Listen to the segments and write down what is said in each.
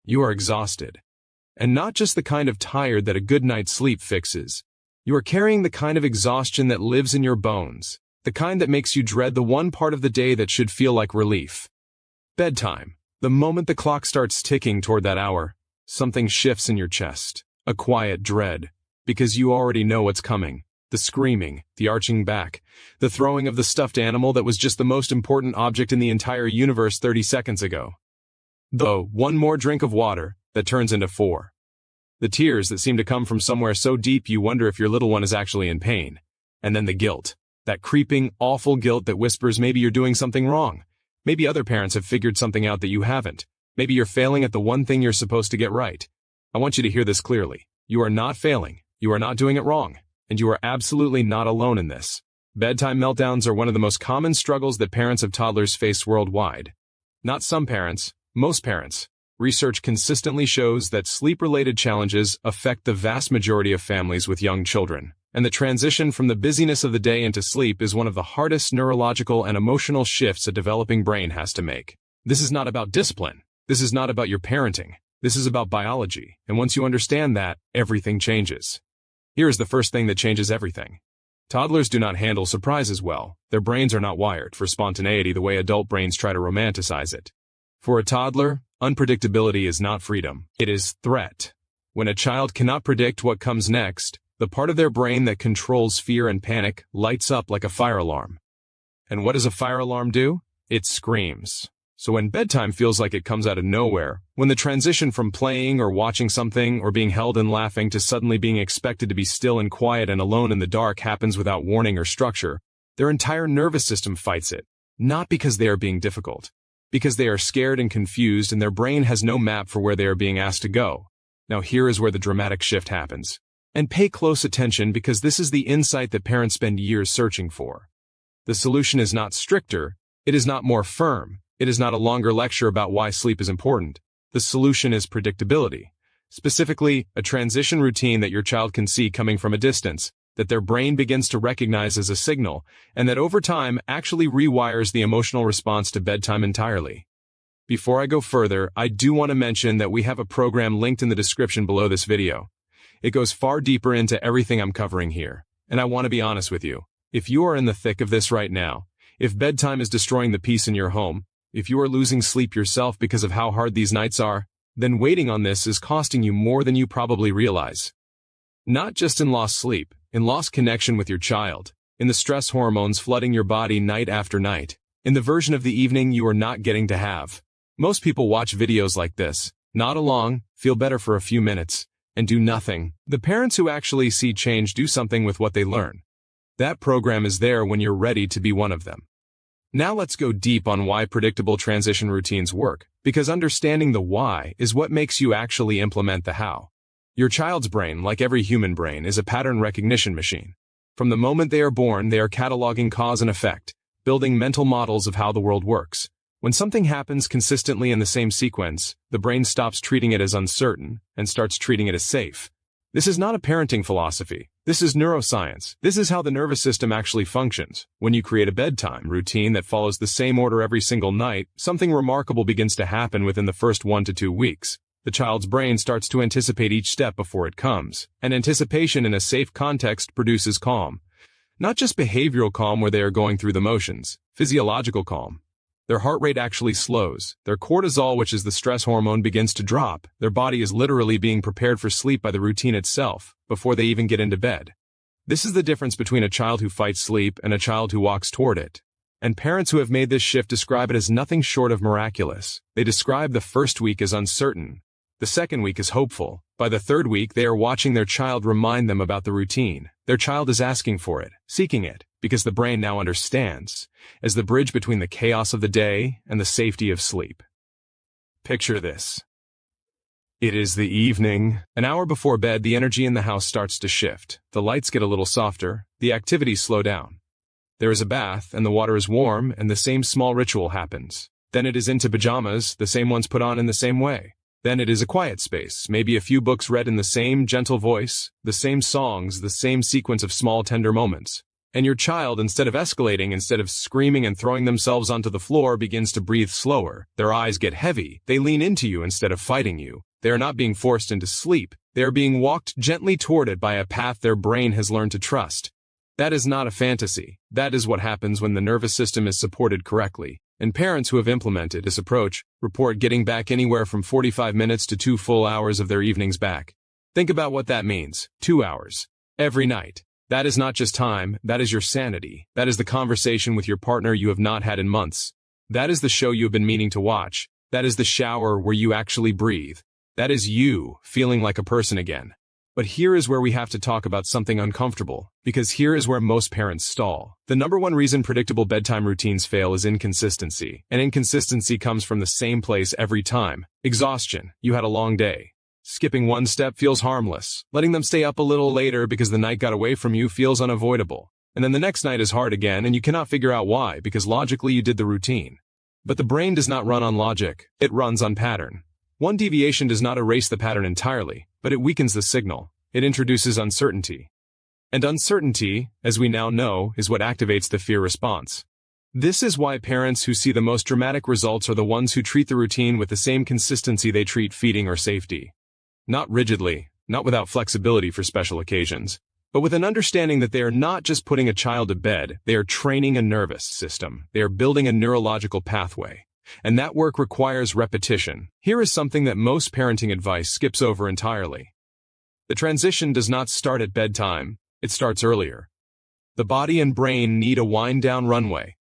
You are exhausted. And not just the kind of tired that a good night's sleep fixes. You are carrying the kind of exhaustion that lives in your bones, the kind that makes you dread the one part of the day that should feel like relief. Bedtime. The moment the clock starts ticking toward that hour, something shifts in your chest, a quiet dread, because you already know what's coming. The screaming, the arching back, the throwing of the stuffed animal that was just the most important object in the entire universe 30 seconds ago. Though, one more drink of water, that turns into 4. The tears that seem to come from somewhere so deep you wonder if your little one is actually in pain. And then the guilt, that creeping, awful guilt that whispers maybe you're doing something wrong. Maybe other parents have figured something out that you haven't. Maybe you're failing at the one thing you're supposed to get right. I want you to hear this clearly. You are not failing. You are not doing it wrong. And you are absolutely not alone in this. Bedtime meltdowns are one of the most common struggles that parents of toddlers face worldwide. Not some parents, most parents. Research consistently shows that sleep-related challenges affect the vast majority of families with young children, and the transition from the busyness of the day into sleep is one of the hardest neurological and emotional shifts a developing brain has to make. This is not about discipline. This is not about your parenting. This is about biology, and once you understand that, everything changes. Here is the first thing that changes everything. Toddlers do not handle surprises well. Their brains are not wired for spontaneity the way adult brains try to romanticize it. For a toddler, unpredictability is not freedom. It is threat. When a child cannot predict what comes next, the part of their brain that controls fear and panic lights up like a fire alarm. And what does a fire alarm do? It screams. So when bedtime feels like it comes out of nowhere, when the transition from playing or watching something or being held and laughing to suddenly being expected to be still and quiet and alone in the dark happens without warning or structure, their entire nervous system fights it. Not because they are being difficult. Because they are scared and confused and their brain has no map for where they are being asked to go. Now here is where the dramatic shift happens. And pay close attention because this is the insight that parents spend years searching for. The solution is not stricter, it is not more firm. It is not a longer lecture about why sleep is important. The solution is predictability. Specifically, a transition routine that your child can see coming from a distance, that their brain begins to recognize as a signal, and that over time actually rewires the emotional response to bedtime entirely. Before I go further, I do want to mention that we have a program linked in the description below this video. It goes far deeper into everything I'm covering here, and I want to be honest with you. If you are in the thick of this right now, if bedtime is destroying the peace in your home, if you are losing sleep yourself because of how hard these nights are, then waiting on this is costing you more than you probably realize. Not just in lost sleep, in lost connection with your child, in the stress hormones flooding your body night after night, in the version of the evening you are not getting to have. Most people watch videos like this, nod along, feel better for a few minutes, and do nothing. The parents who actually see change do something with what they learn. That program is there when you're ready to be one of them. Now let's go deep on why predictable transition routines work, because understanding the why is what makes you actually implement the how. Your child's brain, like every human brain, is a pattern recognition machine. From the moment they are born, they are cataloging cause and effect, building mental models of how the world works. When something happens consistently in the same sequence, the brain stops treating it as uncertain and starts treating it as safe. This is not a parenting philosophy. This is neuroscience. This is how the nervous system actually functions. When you create a bedtime routine that follows the same order every single night, something remarkable begins to happen within the first 1 to 2 weeks. The child's brain starts to anticipate each step before it comes, and anticipation in a safe context produces calm. Not just behavioral calm where they are going through the motions, physiological calm. Their heart rate actually slows, their cortisol, which is the stress hormone, begins to drop, their body is literally being prepared for sleep by the routine itself, before they even get into bed. This is the difference between a child who fights sleep and a child who walks toward it. And parents who have made this shift describe it as nothing short of miraculous. They describe the first week as uncertain. The second week is hopeful. By the third week, they are watching their child remind them about the routine. Their child is asking for it, seeking it, because the brain now understands, as the bridge between the chaos of the day and the safety of sleep. Picture this. It is the evening. An hour before bed, the energy in the house starts to shift. The lights get a little softer, the activities slow down. There is a bath, and the water is warm, and the same small ritual happens. Then it is into pajamas, the same ones put on in the same way. Then it is a quiet space, maybe a few books read in the same gentle voice, the same songs, the same sequence of small tender moments. And your child, instead of screaming and throwing themselves onto the floor, begins to breathe slower. Their eyes get heavy. They lean into you instead of fighting you. They are not being forced into sleep. They are being walked gently toward it by a path their brain has learned to trust. That is not a fantasy. That is what happens when the nervous system is supported correctly. And parents who have implemented this approach report getting back anywhere from 45 minutes to 2 full hours of their evenings back. Think about what that means. 2 hours. Every night. That is not just time, that is your sanity. That is the conversation with your partner you have not had in months. That is the show you have been meaning to watch. That is the shower where you actually breathe. That is you feeling like a person again. But here is where we have to talk about something uncomfortable, because here is where most parents stall. The number one reason predictable bedtime routines fail is inconsistency, and inconsistency comes from the same place every time. Exhaustion. You had a long day. Skipping one step feels harmless. Letting them stay up a little later because the night got away from you feels unavoidable. And then the next night is hard again, and you cannot figure out why, because logically you did the routine. But the brain does not run on logic. It runs on pattern. One deviation does not erase the pattern entirely, but it weakens the signal. It introduces uncertainty. And uncertainty, as we now know, is what activates the fear response. This is why parents who see the most dramatic results are the ones who treat the routine with the same consistency they treat feeding or safety. Not rigidly, not without flexibility for special occasions, but with an understanding that they are not just putting a child to bed, they are training a nervous system. They are building a neurological pathway. And that work requires repetition. Here is something that most parenting advice skips over entirely. The transition does not start at bedtime, it starts earlier. The body and brain need a wind-down runway.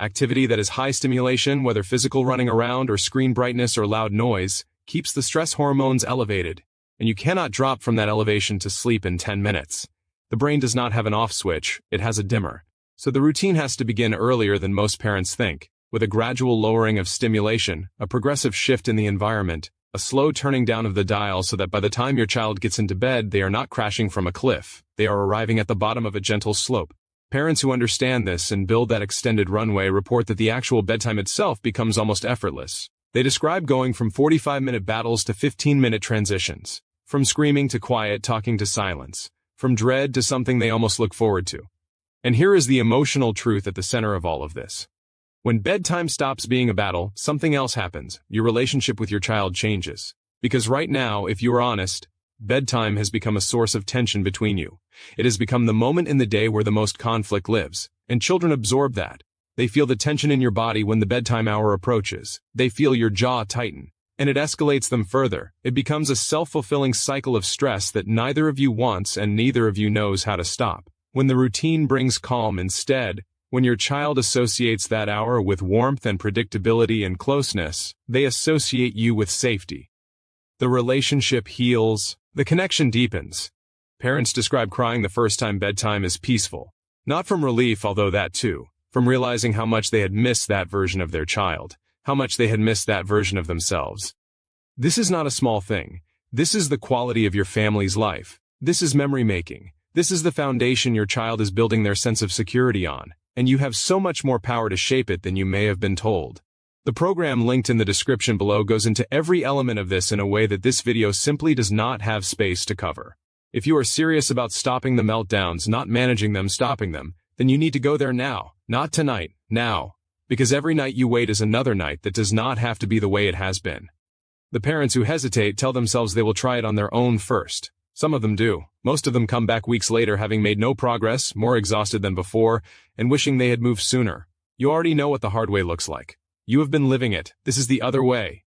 Activity that is high stimulation, whether physical running around or screen brightness or loud noise, keeps the stress hormones elevated, and you cannot drop from that elevation to sleep in 10 minutes. The brain does not have an off switch, it has a dimmer. So the routine has to begin earlier than most parents think, with a gradual lowering of stimulation, a progressive shift in the environment, a slow turning down of the dial so that by the time your child gets into bed, they are not crashing from a cliff, they are arriving at the bottom of a gentle slope. Parents who understand this and build that extended runway report that the actual bedtime itself becomes almost effortless. They describe going from 45-minute battles to 15-minute transitions, from screaming to quiet, talking to silence, from dread to something they almost look forward to. And here is the emotional truth at the center of all of this. When bedtime stops being a battle, something else happens. Your relationship with your child changes. Because right now, if you are honest, bedtime has become a source of tension between you. It has become the moment in the day where the most conflict lives, and children absorb that. They feel the tension in your body when the bedtime hour approaches. They feel your jaw tighten, and it escalates them further. It becomes a self-fulfilling cycle of stress that neither of you wants and neither of you knows how to stop. When the routine brings calm instead, when your child associates that hour with warmth and predictability and closeness, they associate you with safety. The relationship heals, the connection deepens. Parents describe crying the first time bedtime as peaceful. Not from relief, although that too. From realizing how much they had missed that version of their child, how much they had missed that version of themselves. This is not a small thing. This is the quality of your family's life. This is memory making. This is the foundation your child is building their sense of security on, and you have so much more power to shape it than you may have been told. The program linked in the description below goes into every element of this in a way that this video simply does not have space to cover. If you are serious about stopping the meltdowns, not managing them, stopping them, then you need to go there now. Not tonight, now. Because every night you wait is another night that does not have to be the way it has been. The parents who hesitate tell themselves they will try it on their own first. Some of them do. Most of them come back weeks later having made no progress, more exhausted than before, and wishing they had moved sooner. You already know what the hard way looks like. You have been living it. This is the other way.